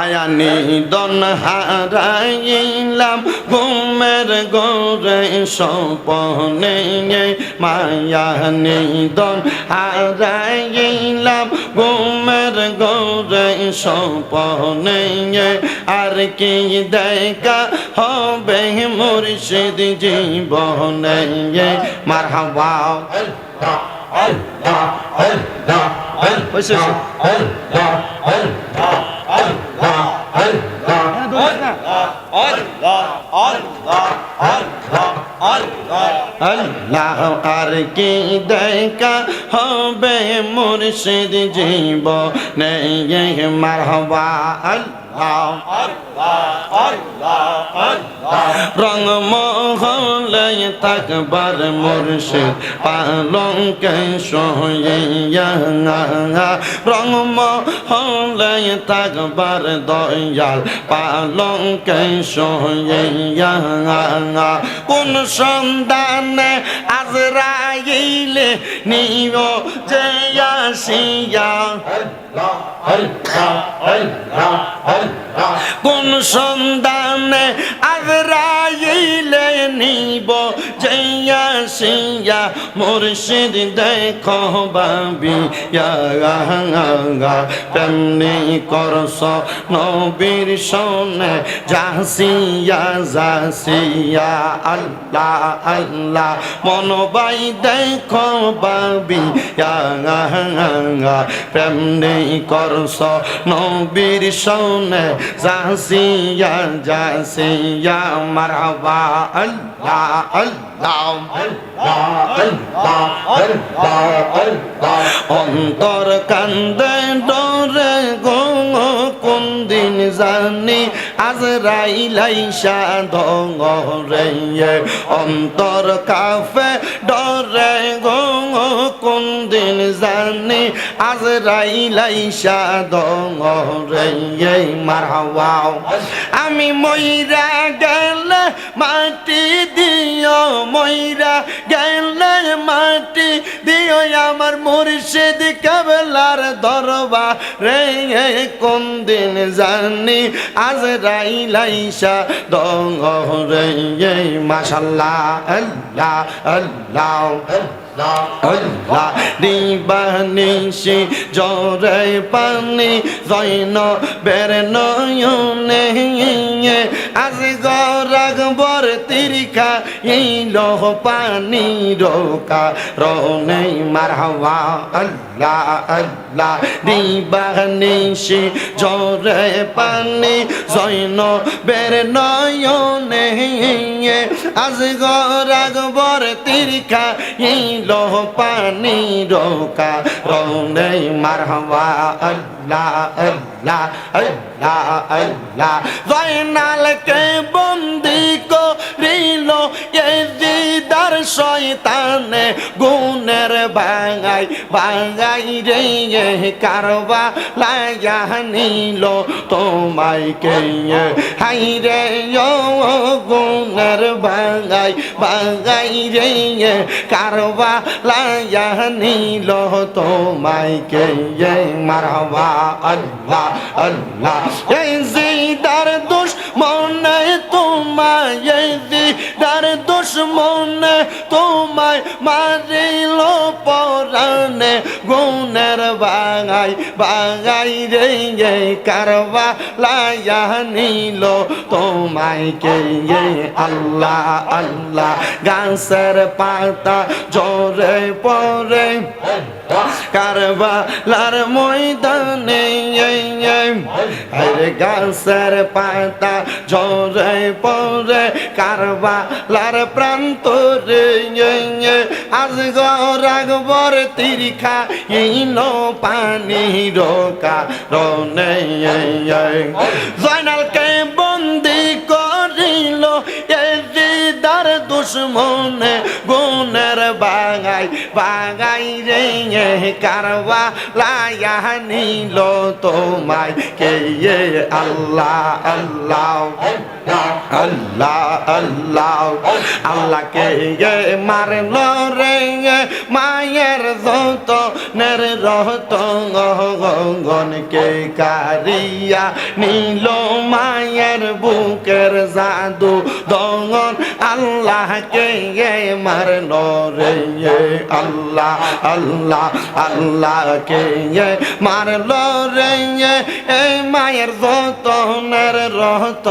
আয়ানি দন হারাইলাম ঘুমের ঘরে স্বপ্নে মায়ানি দন হারাইলাম ঘুমের ঘরে স্বপ্নে আর কি দেখা হবে মুর্শিদ জীবনে মারহাবা আল্লাহ আল্লাহ আল্লাহ আর কি দেখা হবে মুর্শিদ জীবনে মারহাবা আল্লাহ রঙ মহলে থাকবার মুর্শিদ পালঙ্কে সইয়া রঙ মহলে থাকবার দয়াল পালঙ্কে সইয়া কোন সন্ধানে আজরাইলে নিব যে আসিয়া কোন সন্ধানে আজরাইলে নিব জয়া সিয়া মুর্শিদ দেখো বাবিয়া তেমনি করস নবীর সনে জাসিয়া জাসিয়া আল্লাহ আল্লাহ মনোবাই দেখো বাবিয়া তেমনি করস নবীর সনে জাসিয়া জাসিয়া মারহাবা আল্লাহ আল্লাহ অন্তর কান্দে ডরে গো কোন দিন জানি আজরাইলাইসা ধরে অন্তর কাফে ডরে গো কোন দিন জানি আজরাইলাইসা ধরে মারহাবা আমি মইরা গেলে মাটি দিও মইরা গেলে মাটি দিও আমার মুর্শিদ কেবলার দরবার রে কোন দিন জানি আজরাইলাইসা দরে মাশাআল্লাহ আল্লাহ আল্লাহ আল্লাহ দিবানিশি জরে পানি জৈন বের নয়নে আজ গরাগবর তিরিখা ইল পানি রোকা রনে মারহাবা আল্লাহ আল্লাহ দিবানিশি জরে পানি জৈন বের নয়নে আজ গরাগবর তিরিখা ইল পানি রোকা রনে মারহাবা আল্লাহ আল্লাহ আল্লাহ আল্লাহ জয়নালকে বন্দি করিল এজিদার শয়তানে গুণের ভাঙাই ভাঙাই রে কারবা লায়া নিল তোমায় কে হাই রে গুণের ভাঙাই ভাঙাই রে কারবা লায়া নিল তোমায় কে মারহাবা আল্লাহ আল্লাহ এই জিদার দুশমনে তোমায় এই জিদার দুশমনে তোমায় মারিল পরানে গুণের ভাঙাই ভাঙাই রে কারবা লায়া নিল তোমায় কে আল্লাহ আল্লাহ গাছের পাতা জোরে পরে কারবালার ময়দানে আরে গাছের পাতা ঝরে পরে কারবালার প্রান্তরে আজ গরাগবর তিরিখা ইল পানি রোকা রনে জয়নালকে বন্দি করিল এজিদার দুশ্মনে গুণের বাগাই বাগাই রে কারবা লায়া নিল তোমায় কে আল্লাহ আল্লাহ আল্লাহ আল্লাহ আল্লাহ কে মারল রে মায়ের যত নের রহত গন কে কারিয়া নীল মায়ের বুকের জাদু দঙ্গন আল্লাহ কে মারল রে আল্লাহ আল্লাহ আল্লাহ কে মারল রে মায়ের যত নের রহত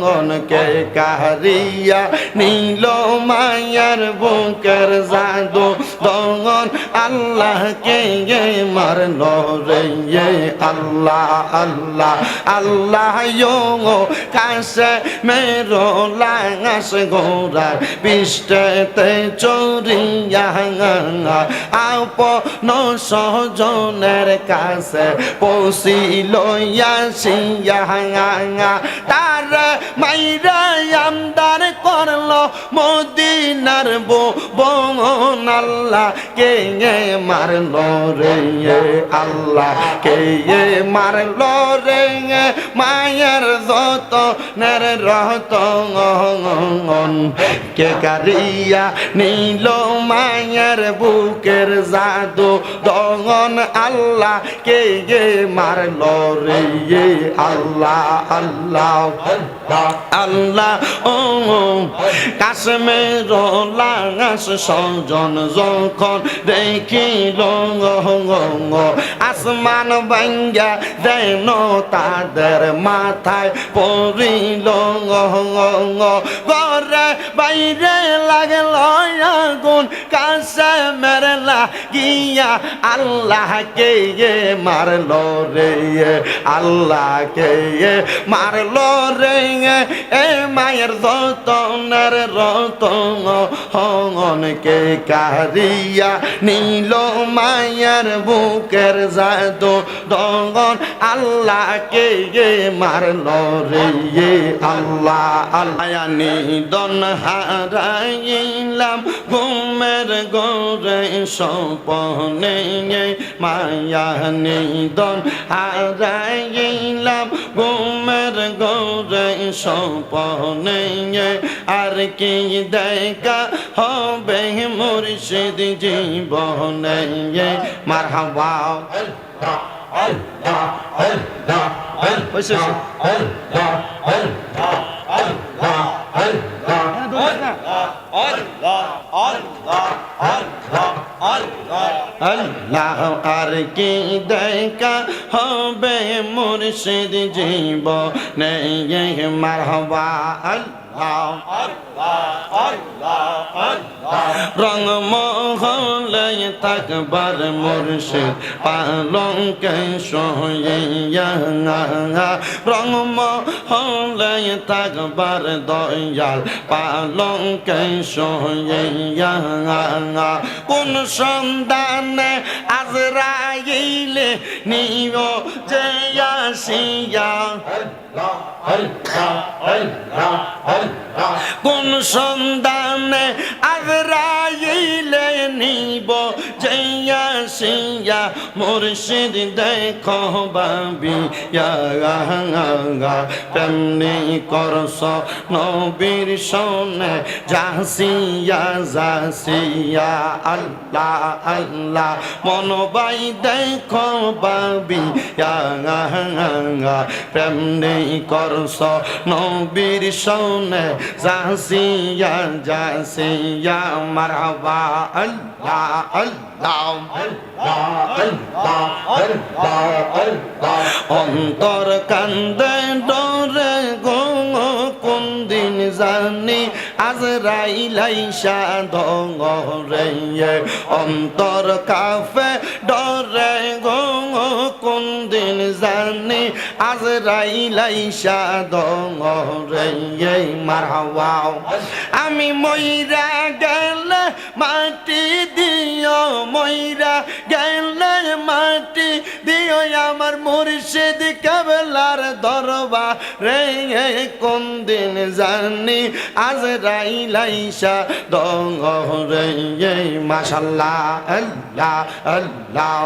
গন কে কারিয়া নীল মায়ের বুকের জাদু দঙ্গন আল্লাহ কে মারল রে আল্লাহ আল্লাহ আল্লাহ কাছে মেরো লাঙাস গোড়ার পৃষ্ঠতে চড়িয়া আপন সহজনের কাছে পৌঁছিল আসিয়া তার মাইরা আমদার করলো মদিনার বোন আল্লাহ কে মারল রে আল্লাহ কে মারল রে মায়ের যত নের রহত কে কারিয়া নীল মায়ের বুকের জাদু দঙ্গন আল্লাহ কে মারল রে আল্লাহ আল্লাহ আল্লাহ ও কাশ্মীর লাঙাস সজন যখন দেখিল আসমান ভাঙ্গা দেন তাদের মাথায় পড়িল ঘরে বাইরে লাগল আগুন কাছে মেরলা গিয়া আল্লাহ কে মারল রে আল্লাহ কে মারল রে এ মায়ের যতনের রতন হন কে কারিয়া নীল মায়ের বুকের জাদু দঙ্গন আল্লাহ কে মারল রে আল্লাহ আল্লাহ নিদন হারাইলাম ঘুমের গরে স্বপনে মায়া নিদন হারাইলাম ঘুমের গরে স্বপনে আর কি দেখা হবে মুর্শিদ জীবনে মারহাবা আল্লাহ আর কি দেখা হবে মুর্শিদ জীবনে মারহাবা রঙ মহলে থাকবার মুর্শিদ পালঙ্কে সইয়া রঙ মহলে থাকবার দয়াল পালঙ্কে সইয়া কোন সন্ধানে আজরাইলে নিও যে আসিয়া কোন সন্ধানে আজরাইলে নিব জয়া সিয়া মুর্শিদ দেখো বাবিয়া তেমনি করস নবীর সনে যাসিয়া যাসিয়া আল্লাহ আল্লাহ মনোবাই দেখো বাবিয়া তেমনি করস নবীর সনে যাসিয়া যাসিয়া মারহাবা আল্লাহ আল্লাহ অন্তর কান্দে ডরে গো কোন দিন জানি আজরাইল আইসা ধরে অন্তর কাফে ডরে গো কোন দিন জানি আজরাইল আইসা ধরে মারহাবা আমি মইরা গেলে মাটি দিও মইরা গেলে মাটি দিও আমার মুর্শিদ কেবলার দরবার রে কোন দিন জানি আজরাইল আইসা দরে মাশাআল্লাহ আল্লাহ আল্লাহ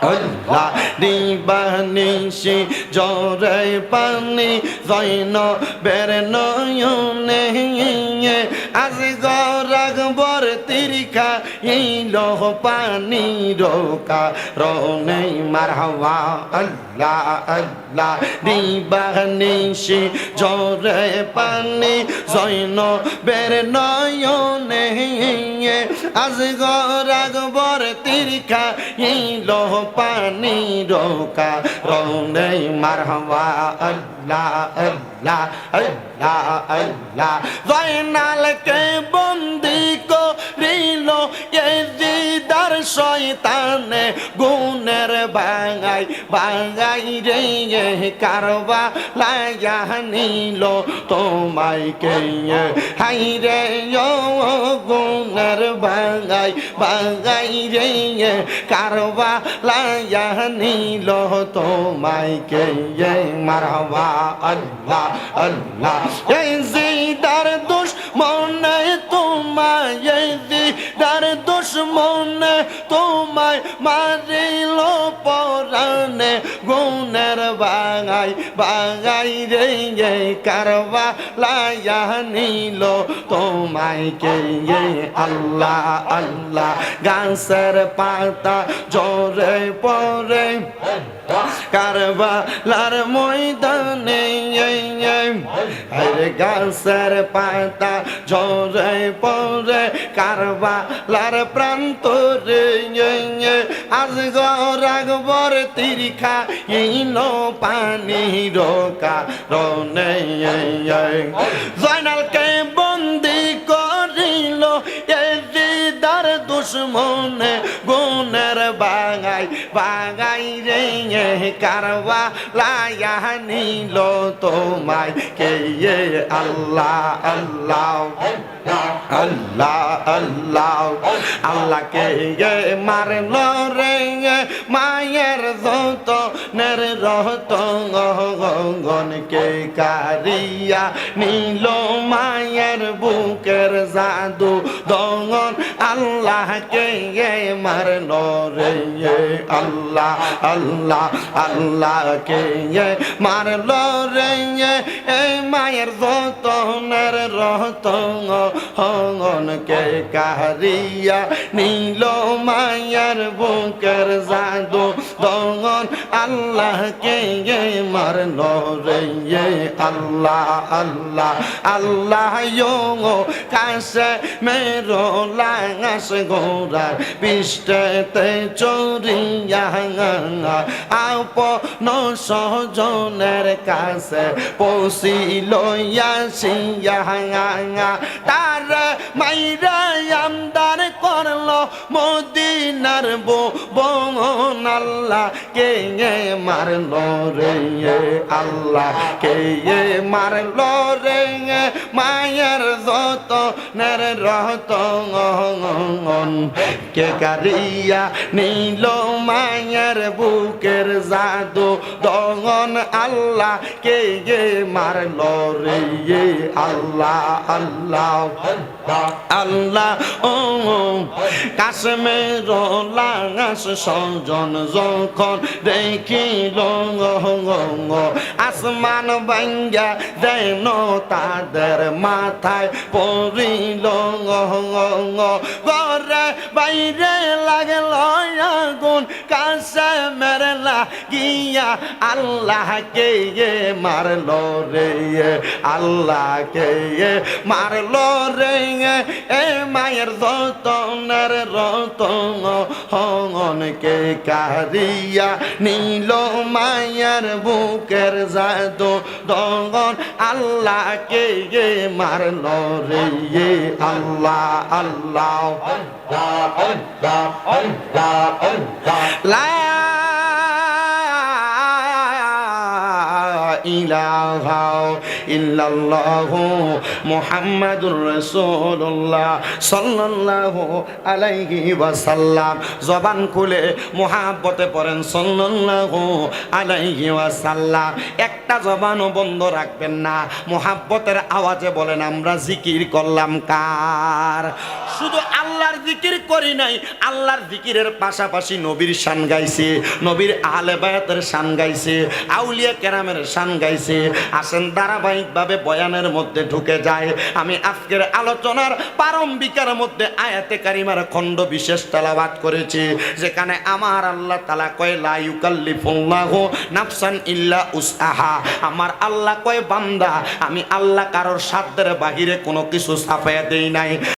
আল্লাহ দিবানিশি জরে পানি জৈন বের নয়নে আজ গরাগবর তিরিখা ইল পানি রোকা রনে মারহাবা আল্লাহ আল্লাহ দিবানিশি জরে পানি জৈন বের নয়নে আজ গরাগবর তিরিখা লোহ পানি রোকা রৌনে মারহাবা আল্লাহ আল্লাহ আল্লাহ আল্লাহ জয়নালকে বন্দি করিল এজিদার শয়তানে গুণের বাঙাই বাঙাই রে কারবা লায়া নিল তোমায় কে হাই রে গুণের বাঙাই বাঙাই রে কারবা লায়া নিল তোমায় কে মারহাবা আল্লাহ আল্লাহ এই জিদার দুশমনে তোমায় এই জিদার দুশমনে তোমায় মারিল পরানে গুণের বাঙাই বাঙাই রে কারবা লায়া নিল তোমায় কে আল্লাহ আল্লাহ গাছের পাতা জোরে পরে কারবালার ময়দানে আরে গাছের পাতা জোরে পরে কারবালার প্রান্তরে আজ গরাগবর তিরিখা ইল পানি রোকা রনে জয়নালকে বন্দি করিল এজিদার দুশমনে গুণের বাঙাই বাঙাই রে কারবা লায়া নিল তোমায় কে আল্লাহ আল্লাহ আল্লাহ আল্লাহ আল্লাহ কে মারল রে মায়ের যত নের রহত গন কে কারিয়া নিল মায়ের বুকের জাদু দঙ্গন আল্লাহ কে মারল রে আল্লাহ আল্লাহ আল্লাহ কে মারল রে মায়ের যত নের রহত হঙ্গন কে কারিয়া নীল মায়ের বুকের জাদু দঙ্গন আল্লাহ কে মারল রে আল্লাহ আল্লাহ আল্লাহ কাছে মেরো লাঙাস গোরার পৃষ্ঠতে চরিয়া আপন সহজনের কাছে পৌঁছিল আসিয়া তার মাইরা আমদার করলো মদিনার বোন আল্লাহ কে মারলো রে আল্লাহ কে মারলো রে মায়ের যত নের রহত কে কারিয়া নিল মায়ের বুকের জাদু দঙ্গন আল্লাহ কে মারলো রে আল্লাহ আল্লাহ আল্লাহ ও কাশ্মীর লাঙাস সজন যখন দেখিল আসমান ভাঙ্গা দেন তাদের মাথায় পড়িল ঘরে বাইরে লাগল আগুন কাশ্মীর লাগিয়া আল্লাহ কে মারলো রে আল্লাহ কে মারলো রে এ মায়ের যতনের রতন হঙন কে কারিয়া নীল মায়ের বুকের জাদু দঙ্গন আল্লাহ কে মারলো রে আল্লাহ আল্লাহ আল্লাহ আল্লাহ লা ইলাহা ইল্লাল্লাহু মুহাম্মাদুর রাসূলুল্লাহ সাল্লাল্লাহু আলাইহি ওয়াসাল্লাম। জবান খুলে মুহাব্বতে পড়েন সাল্লাল্লাহু আলাইহি ওয়াসাল্লাম। একটা জবানও বন্ধ রাখবেন না, মুহাব্বতের আওয়াজে বলেন আমরা জিকির করলাম কার? শুধু আল্লাহর জিকির করি নাই, আল্লাহর জিকিরের পাশাপাশি নবীর শান গাইছে, নবীর আহলে বায়াতের শান গাইছে, আউলিয়া কেরামের শান গাইছে। আসেন ধারাবাহিকভাবে বয়ানের মধ্যে ঢুকে যায়। আমি আজকের আলোচনার প্রারম্ভিকের মধ্যে আয়াতে কারিমার খণ্ড বিশেষ তেলাওয়াত করেছি, যেখানে আমার আল্লাহ তাআলা কয় লা ইউকাল্লিফুল্লাহু নাফসান ইল্লা উসআহা। আমার আল্লাহ কয় বান্দা, আমি আল্লাহ কারোর সাধ্যের বাহিরে কোনো কিছু চাপায়া দেই নাই।